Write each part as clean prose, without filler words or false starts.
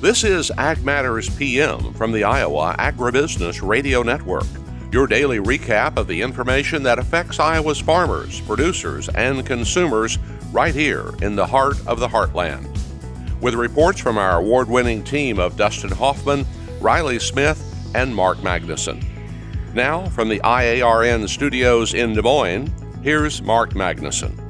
This is Ag Matters PM from the Iowa Agribusiness Radio Network, your daily recap of the information that affects Iowa's farmers, producers, and consumers right here in the heart of the heartland. With reports from our award-winning team of Dustin Hoffman, Riley Smith, and Mark Magnuson. Now, from the IARN studios in Des Moines, here's Mark Magnuson.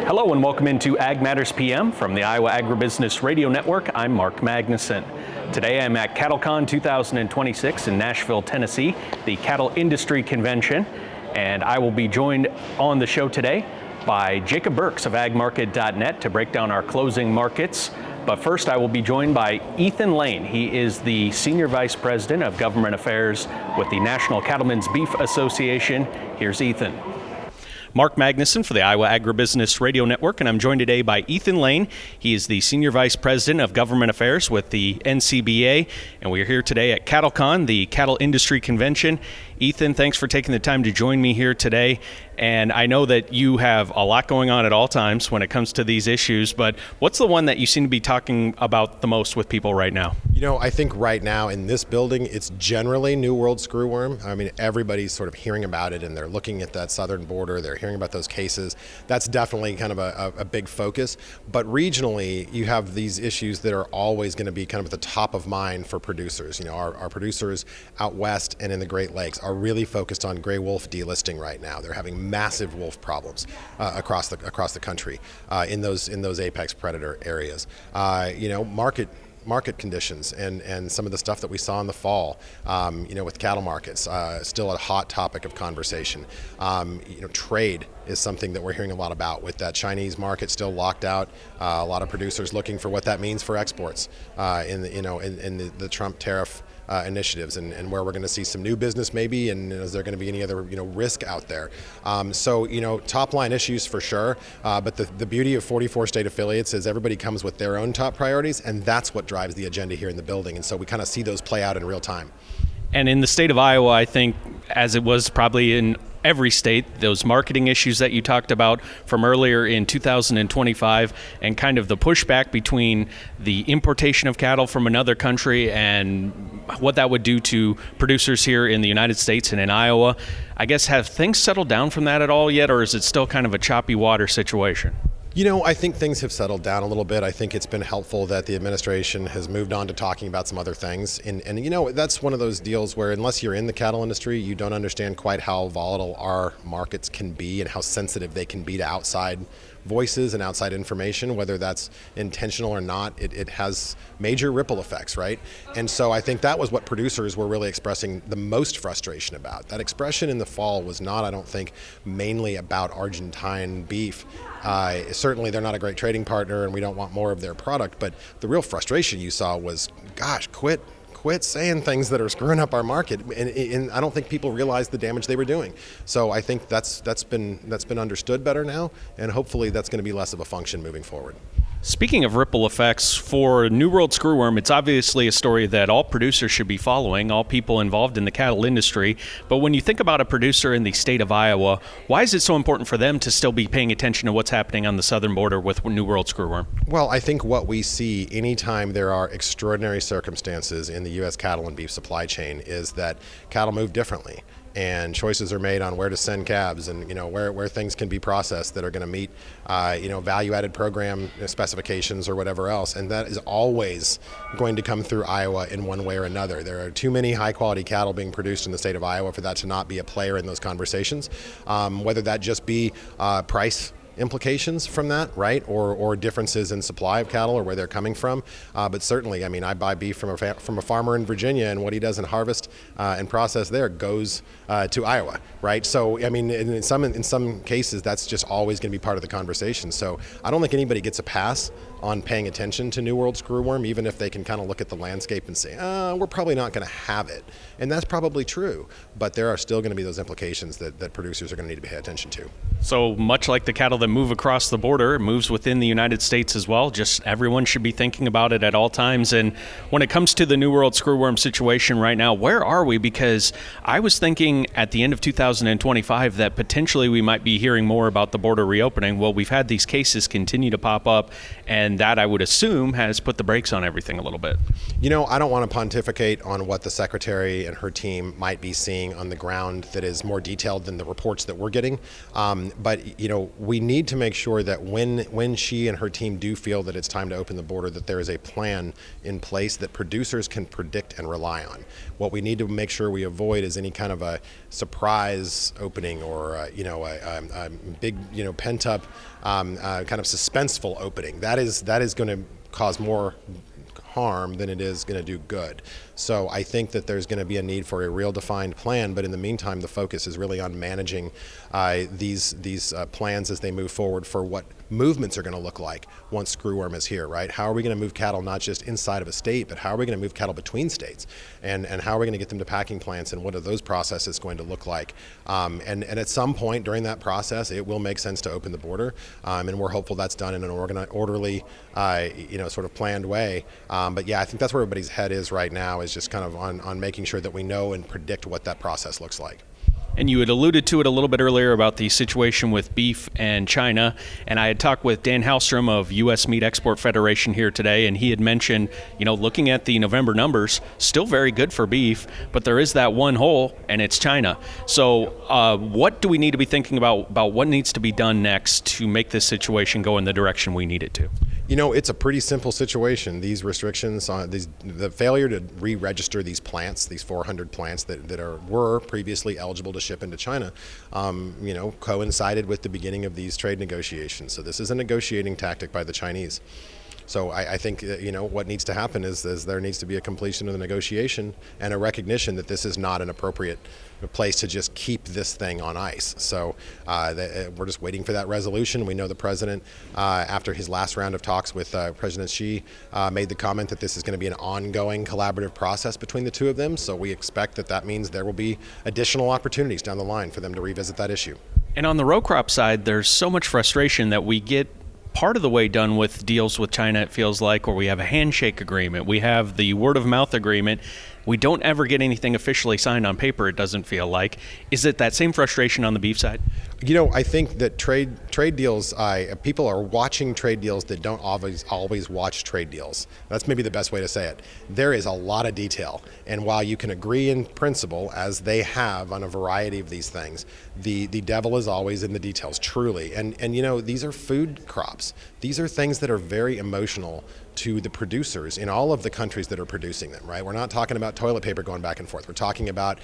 Hello and welcome into Ag Matters PM from the Iowa Agribusiness Radio Network. I'm Mark Magnuson. Today I'm at CattleCon 2026 in Nashville, Tennessee, the Cattle Industry Convention, and I will be joined on the show today by Jacob Burks of agmarket.net to break down our closing markets. But first I will be joined by Ethan Lane. He is the Senior Vice President of Government Affairs with the National Cattlemen's Beef Association. Here's Ethan. Mark Magnuson for the Iowa Agribusiness Radio Network, and I'm joined today by Ethan Lane. He is the Senior Vice President of Government Affairs with the NCBA, and we are here today at CattleCon, the Cattle Industry Convention. Ethan, thanks for taking the time to join me here today. And I know that you have a lot going on at all times when it comes to these issues, but what's the one that you seem to be talking about the most with people right now? You know, I think right now in this building, it's generally New World screwworm. I mean, everybody's sort of hearing about it, and they're looking at that southern border. They're hearing about those cases. That's definitely kind of a big focus. But regionally, you have these issues that are always going to be kind of at the top of mind for producers. You know, our producers out west and in the Great Lakes are really focused on gray wolf delisting right now. They're having massive wolf problems across the country in those apex predator areas. You know, market conditions and some of the stuff that we saw in the fall, you know, with cattle markets, still a hot topic of conversation. You know, trade is something that we're hearing a lot about with that Chinese market still locked out. A lot of producers looking for what that means for exports in the Trump tariff initiatives and where we're going to see some new business maybe, and is there going to be any other risk out there? So top line issues for sure, but the beauty of 44 state affiliates is everybody comes with their own top priorities, and that's what drives the agenda here in the building, and so we kind of see those play out in real time. And in the state of Iowa, I think, as it was probably in every state, those marketing issues that you talked about from earlier in 2025 and kind of the pushback between the importation of cattle from another country and what that would do to producers here in the United States and in Iowa. I guess, have things settled down from that at all yet, or is it still kind of a choppy water situation? You know, I think things have settled down a little bit. I think it's been helpful that the administration has moved on to talking about some other things. And you know, that's one of those deals where unless you're in the cattle industry, you don't understand quite how volatile our markets can be and how sensitive they can be to outside voices and outside information, whether that's intentional or not. It has major ripple effects, right? And so I think that was what producers were really expressing the most frustration about. That expression in the fall was not, I don't think, mainly about Argentine beef. Certainly they're not a great trading partner and we don't want more of their product, but the real frustration you saw was, gosh, quit saying things that are screwing up our market, and I don't think people realized the damage they were doing. So I think that's been understood better now, and hopefully that's going to be less of a function moving forward. Speaking of ripple effects, for New World screwworm, it's obviously a story that all producers should be following, all people involved in the cattle industry. But when you think about a producer in the state of Iowa, why is it so important for them to still be paying attention to what's happening on the southern border with New World screwworm? Well, I think what we see anytime there are extraordinary circumstances in the U.S. cattle and beef supply chain is that cattle move differently. And choices are made on where to send calves and where things can be processed that are going to meet value-added program specifications or whatever else, and that is always going to come through Iowa in one way or another. There are too many high-quality cattle being produced in the state of Iowa for that to not be a player in those conversations, whether that just be price implications from that, right, or differences in supply of cattle or where they're coming from. But certainly, I mean, I buy beef from a farmer in Virginia, and what he does in harvest and process there goes to Iowa, right? So, I mean, in some cases, that's just always going to be part of the conversation. So I don't think anybody gets a pass on paying attention to New World screwworm, even if they can kind of look at the landscape and say, we're probably not going to have it. And that's probably true, but there are still going to be those implications that producers are going to need to pay attention to. So much like the cattle that move across the border. It moves within the United States as well. Just everyone should be thinking about it at all times. And when it comes to the New World screwworm situation right now, where are we? Because I was thinking at the end of 2025 that potentially we might be hearing more about the border reopening. Well, we've had these cases continue to pop up, and that, I would assume, has put the brakes on everything a little bit. I don't want to pontificate on what the secretary and her team might be seeing on the ground that is more detailed than the reports that we're getting. But we need to make sure that when she and her team do feel that it's time to open the border, that there is a plan in place that producers can predict and rely on. What we need to make sure we avoid is any kind of a surprise opening or a big pent up kind of suspenseful opening. That is going to cause more harm than it is going to do good. So I think that there's going to be a need for a real defined plan, but in the meantime, the focus is really on managing these plans as they move forward for what movements are going to look like once screwworm is here, right? How are we going to move cattle not just inside of a state, but how are we going to move cattle between states? And how are we going to get them to packing plants, and what are those processes going to look like? And at some point during that process, it will make sense to open the border, and we're hopeful that's done in an orderly, sort of planned way. But yeah, I think that's where everybody's head is right now, is just kind of on making sure that we know and predict what that process looks like. And you had alluded to it a little bit earlier about the situation with beef and China. And I had talked with Dan Hallstrom of U.S. Meat Export Federation here today, and he had mentioned, looking at the November numbers, still very good for beef, but there is that one hole, and it's China. So what do we need to be thinking about what needs to be done next to make this situation go in the direction we need it to? It's a pretty simple situation. These restrictions, the failure to re-register these plants, these 400 plants that were previously eligible to ship into China, coincided with the beginning of these trade negotiations. So this is a negotiating tactic by the Chinese. So I think what needs to happen is there needs to be a completion of the negotiation and a recognition that this is not an appropriate place to just keep this thing on ice. So we're just waiting for that resolution. We know the president, after his last round of talks with President Xi, made the comment that this is going to be an ongoing collaborative process between the two of them. So we expect that means there will be additional opportunities down the line for them to revisit that issue. And on the row crop side, there's so much frustration that we get part of the way done with deals with China, it feels like, where we have a handshake agreement, we have the word of mouth agreement. We don't ever get anything officially signed on paper, it doesn't feel like. Is it that same frustration on the beef side? I think that trade deals, people are watching trade deals that don't always watch trade deals. That's maybe the best way to say it. There is a lot of detail, and while you can agree in principle, as they have on a variety of these things, the devil is always in the details, truly. And these are food crops. These are things that are very emotional to the producers in all of the countries that are producing them, right? We're not talking about toilet paper going back and forth. We're talking about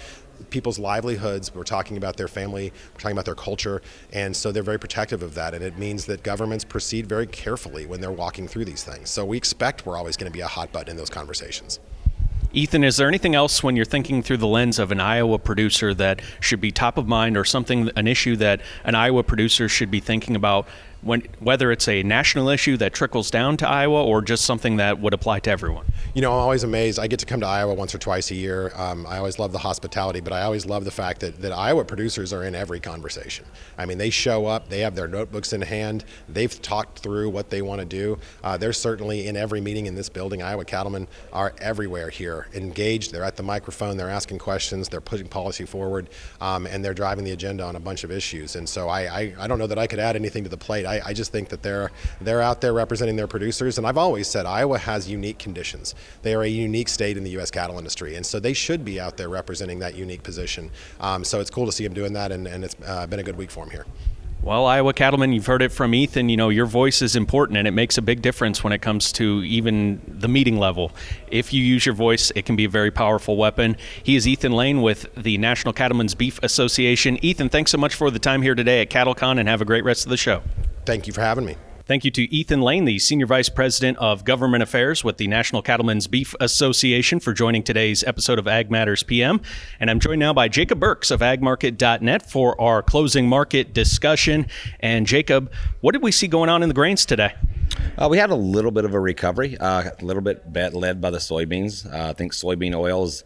people's livelihoods. We're talking about their family. We're talking about their culture. And so they're very protective of that. And it means that governments proceed very carefully when they're walking through these things. So we expect we're always going to be a hot button in those conversations. Ethan, is there anything else when you're thinking through the lens of an Iowa producer that should be top of mind, or an issue that an Iowa producer should be thinking about, whether it's a national issue that trickles down to Iowa or just something that would apply to everyone? I'm always amazed. I get to come to Iowa once or twice a year. I always love the hospitality, but I always love the fact that Iowa producers are in every conversation. I mean, they show up, they have their notebooks in hand, they've talked through what they want to do. They're certainly in every meeting in this building. Iowa Cattlemen are everywhere here, engaged. They're at the microphone, they're asking questions, they're putting policy forward, and they're driving the agenda on a bunch of issues. And so I don't know that I could add anything to the plate. I just think that they're out there representing their producers. And I've always said Iowa has unique conditions. They are a unique state in the U.S. cattle industry, and so they should be out there representing that unique position. So it's cool to see them doing that, and it's been a good week for them here. Well, Iowa Cattlemen, you've heard it from Ethan, your voice is important, and it makes a big difference when it comes to even the meeting level. If you use your voice, it can be a very powerful weapon. He is Ethan Lane with the National Cattlemen's Beef Association. Ethan, thanks so much for the time here today at CattleCon, and have a great rest of the show. Thank you for having me. Thank you to Ethan Lane, the Senior Vice President of Government Affairs with the National Cattlemen's Beef Association, for joining today's episode of Ag Matters PM. And I'm joined now by Jacob Burks of agmarket.net for our closing market discussion. And Jacob, what did we see going on in the grains today? We had a little bit of a recovery, a little bit led by the soybeans. I think soybean oils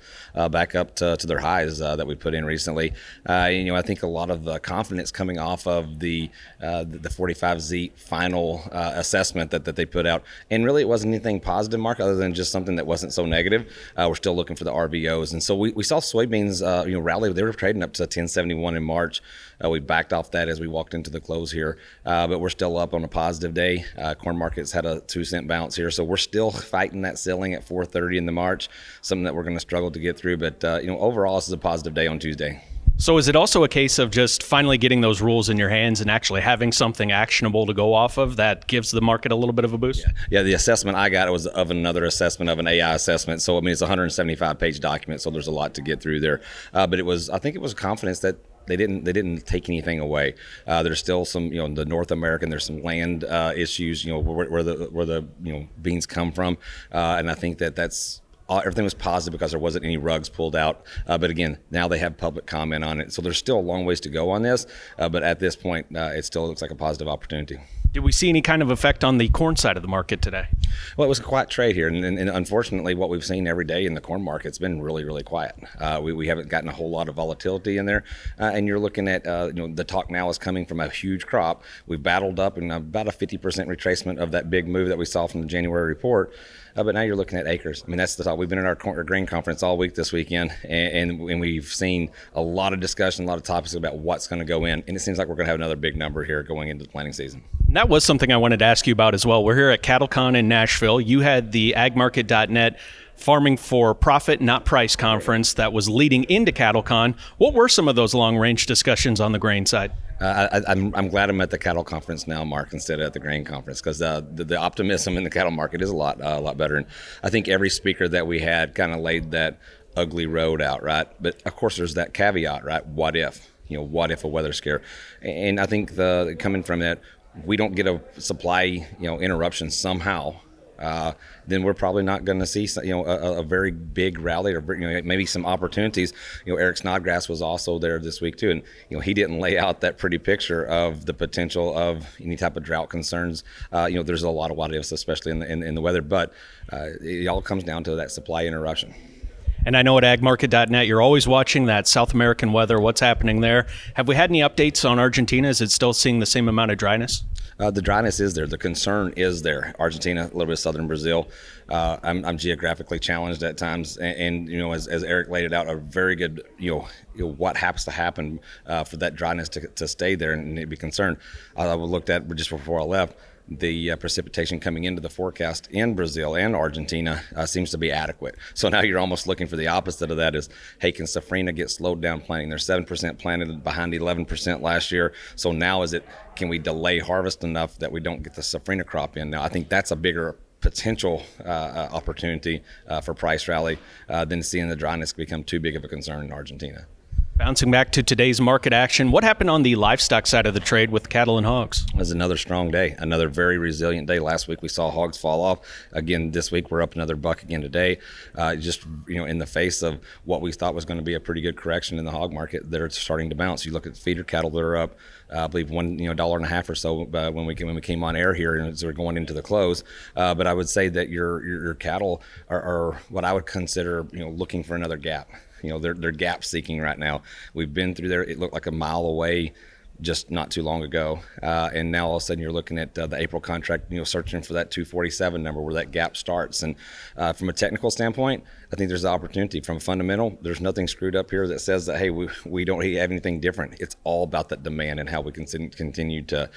back up to their highs that we put in recently. I think a lot of confidence coming off of the 45Z final assessment that they put out. And really it wasn't anything positive, Mark, other than just something that wasn't so negative. We're still looking for the RVOs. And so we saw soybeans rally. They were trading up to 1071 in March. We backed off that as we walked into the close here, but we're still up on a positive day. Corn markets had a 2-cent bounce here, so we're still fighting that ceiling at 430 in the March, something that we're going to struggle to get through. But overall, this is a positive day on Tuesday. So is it also a case of just finally getting those rules in your hands and actually having something actionable to go off of that gives the market a little bit of a boost? Yeah, the assessment I got was of another assessment of an AI assessment. So, it's a 175-page document, so there's a lot to get through there. But I think it was confidence that they didn't take anything away. There's still some, the North American, there's some land issues, where the beans come from. And I think that's everything was positive because there wasn't any rugs pulled out. But again, now they have public comment on it. So there's still a long ways to go on this. But at this point, it still looks like a positive opportunity. Did we see any kind of effect on the corn side of the market today? Well, it was a quiet trade here. And unfortunately, what we've seen every day in the corn market's been really, really quiet. We haven't gotten a whole lot of volatility in there. And you're looking at, the talk now is coming from a huge crop. We've battled up in about a 50% retracement of that big move that we saw from the January report. But now you're looking at acres. That's the talk. We've been at our grain conference all week this weekend, and we've seen a lot of discussion, a lot of topics about what's going to go in. And it seems like we're going to have another big number here going into the planting season. And that was something I wanted to ask you about as well. We're here at CattleCon in Nashville. You had the agmarket.net Farming for Profit, Not Price conference that was leading into CattleCon. What were some of those long-range discussions on the grain side? I'm glad I'm at the cattle conference now, Mark, instead of at the grain conference, because the optimism in the cattle market is a lot better. And I think every speaker that we had kind of laid that ugly road out, right? But of course, there's that caveat, right? What if? What if a weather scare? And I think coming from that, we don't get a supply interruption somehow. Then we're probably not going to see a very big rally or maybe some opportunities. Eric Snodgrass was also there this week too, and he didn't lay out that pretty picture of the potential of any type of drought concerns. There's a lot of what ifs, especially in the weather, but it all comes down to that supply interruption. And I know at agmarket.net, you're always watching that South American weather, what's happening there. Have we had any updates on Argentina? Is it still seeing the same amount of dryness? The dryness is there. The concern is there. Argentina, a little bit of southern Brazil. I'm geographically challenged at times, and as Eric laid it out, a very good what happens to happen for that dryness to stay there and be concerned. I looked at just before I left. The precipitation coming into the forecast in Brazil and Argentina seems to be adequate. So now you're almost looking for the opposite of that is, hey, can Safrinha get slowed down planting? They're 7% planted behind 11% last year. So now can we delay harvest enough that we don't get the Safrinha crop in? Now, I think that's a bigger potential opportunity for price rally than seeing the dryness become too big of a concern in Argentina. Bouncing back to today's market action, what happened on the livestock side of the trade with cattle and hogs? It was another strong day, another very resilient day. Last week we saw hogs fall off. Again, this week we're up another buck again today. Just in the face of what we thought was going to be a pretty good correction in the hog market, they're starting to bounce. You look at feeder cattle, they're up, I believe $1.50 or so when we came on air here, and as we're going into the close. But I would say that your cattle are what I would consider looking for another gap. They're gap seeking right now. We've been through there. It looked like a mile away just not too long ago. And now all of a sudden you're looking at the April contract, searching for that 247 number where that gap starts. And from a technical standpoint, I think there's an opportunity. From a fundamental, there's nothing screwed up here that says that, hey, we don't have anything different. It's all about that demand and how we can continue to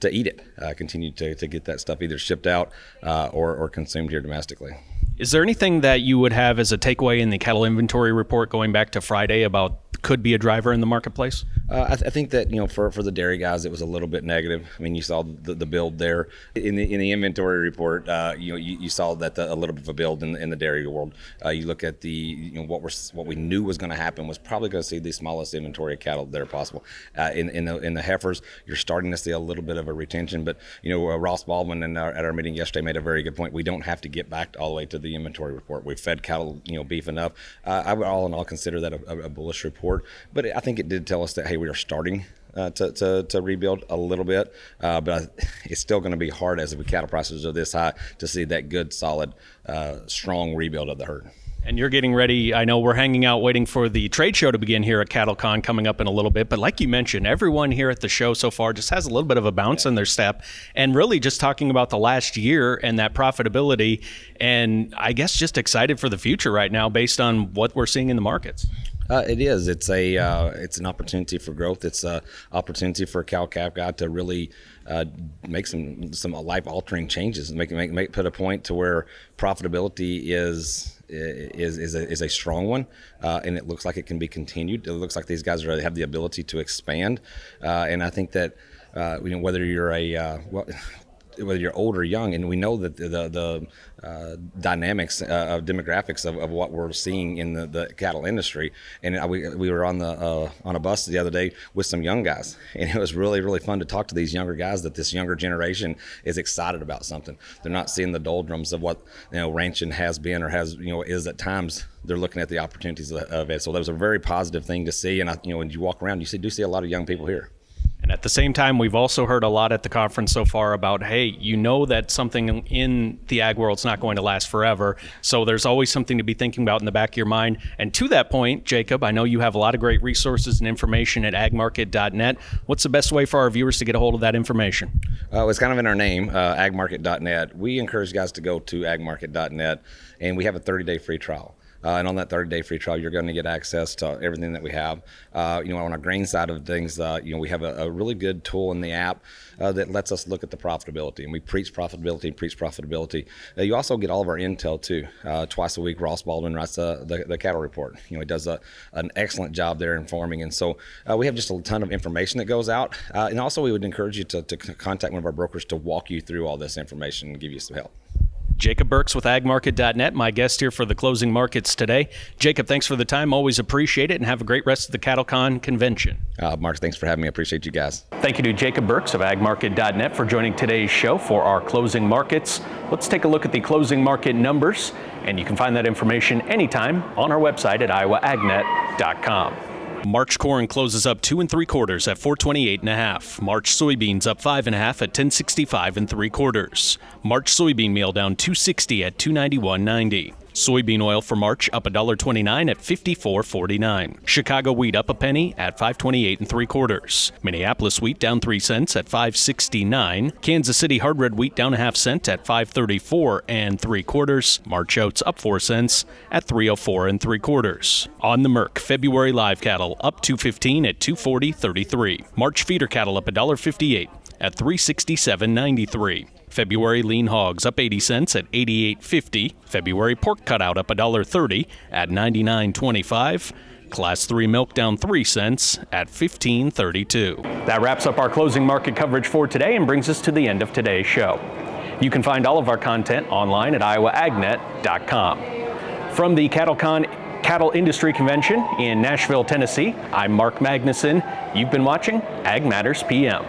eat it, continue to get that stuff either shipped out or consumed here domestically. Is there anything that you would have as a takeaway in the cattle inventory report going back to Friday about could be a driver in the marketplace? I think that for the dairy guys, it was a little bit negative. I mean, you saw the build there in the inventory report. You saw that a little bit of a build in the dairy world. You look at what we knew was going to happen was probably going to see the smallest inventory of cattle that are possible. In the heifers, you're starting to see a little bit of a retention. But Ross Baldwin at our meeting yesterday made a very good point. We don't have to get back all the way to the inventory report. We've fed cattle beef enough. I would all in all consider that a bullish report. But I think it did tell us that, hey, we are starting to rebuild a little bit, but it's still going to be hard as the cattle prices are this high to see that good, solid, strong rebuild of the herd. And you're getting ready. I know we're hanging out waiting for the trade show to begin here at CattleCon coming up in a little bit. But like you mentioned, everyone here at the show so far just has a little bit of a bounce in their step, and really just talking about the last year and that profitability. And I guess just excited for the future right now based on what we're seeing in the markets. It is. It's an opportunity for growth. It's an opportunity for a cow-calf guy to really make some life-altering changes and make put a point to where profitability is a strong one, and it looks like it can be continued. It looks like these guys really have the ability to expand, and I think that whether you're old or young, and we know that the dynamics of demographics of what we're seeing in the cattle industry. And we were on a bus the other day with some young guys, and it was really, really fun to talk to these younger guys, that this younger generation is excited about something. They're not seeing the doldrums of what ranching has been or is at times. They're looking at the opportunities of it. So that was a very positive thing to see. And when you walk around, you do see a lot of young people here. And at the same time, we've also heard a lot at the conference so far about, hey, that something in the ag world's not going to last forever. So there's always something to be thinking about in the back of your mind. And to that point, Jacob, I know you have a lot of great resources and information at agmarket.net. What's the best way for our viewers to get a hold of that information? It's kind of in our name, agmarket.net. We encourage guys to go to agmarket.net, and we have a 30-day free trial. And on that 30-day free trial, you're going to get access to everything that we have. On our grain side of things, we have a really good tool in the app that lets us look at the profitability. And we preach profitability. You also get all of our intel, too. Twice a week, Ross Baldwin writes the cattle report. He does an excellent job there informing. And so we have just a ton of information that goes out. And also, we would encourage you to contact one of our brokers to walk you through all this information and give you some help. Jacob Burks with agmarket.net, my guest here for the closing markets today. Jacob, thanks for the time. Always appreciate it, and have a great rest of the CattleCon convention. Mark, thanks for having me. I appreciate you guys. Thank you to Jacob Burks of agmarket.net for joining today's show for our closing markets. Let's take a look at the closing market numbers, and you can find that information anytime on our website at iowaagnet.com. March corn closes up 2 3/4 at 428.5. March soybeans up 5.5 at 1065 3/4. March soybean meal down 260 at 291.90. Soybean oil for March up $1.29 at $54.49. Chicago wheat up a penny at $5.28 3/4. Minneapolis wheat down 3 cents at $5.69. Kansas City hard red wheat down a half cent at $5.34 3/4. March oats up 4 cents at $3.04 3/4. On the Merc, February live cattle up $2.15 at $240.33. March feeder cattle up $1.58 at $367.93. February lean hogs up 80 cents at $88.50. February pork cutout up $1.30 at $99.25. Class 3 milk down 3 cents at $15.32. That wraps up our closing market coverage for today and brings us to the end of today's show. You can find all of our content online at iowaagnet.com. From the CattleCon Cattle Industry Convention in Nashville, Tennessee, I'm Mark Magnuson. You've been watching Ag Matters PM.